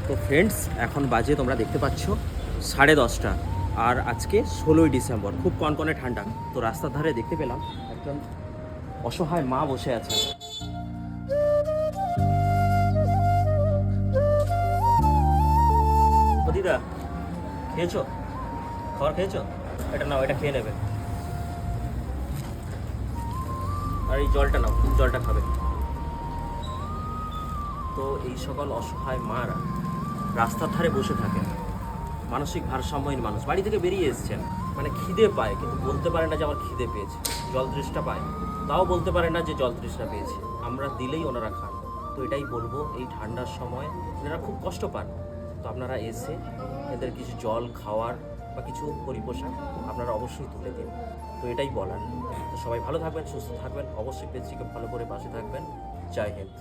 তো ফ্রেন্ডস, এখন বাজে তোমরা দেখতে পাচ্ছ 10:30, আর আজকে 16ই ডিসেম্বর। খুব কনকনে ঠান্ডা। তো রাস্তার ধারে দেখতে পেলাম একজন অসহায় মা বসে আছে। ও দিদা, খেয়েছো? খাবার খেয়েছো? এটা নাও, এটা খেয়ে নেবে। আর এই জলটা নাও, জলটা খাবে। তো এই সকল অসহায় মারা রাস্তার ধারে বসে থাকেন, মানসিক ভারসাম্যহীন মানুষ। বাড়ি থেকে বেরিয়ে এসছেন, মানে খিদে পায় কিন্তু বলতে পারে না যে আমার খিদে পেয়েছে। জল তৃষ্ণা পায়, তাও বলতে পারে না যে জল তৃষ্ণা পেয়েছে। আমরা দিলেই ওনারা খান। তো এটাই বলবো, এই ঠান্ডার সময় এনারা খুব কষ্ট পান। তো আপনারা এসে এদের কিছু জল খাওয়ার বা কিছু পরিপোষক আপনারা অবশ্যই তুলে দিন। তো এটাই বলার। তো সবাই ভালো থাকবেন, সুস্থ থাকবেন, অবশ্যই পেজটিকে ফলো করে পাশে থাকবেন। জয় হিন্দ।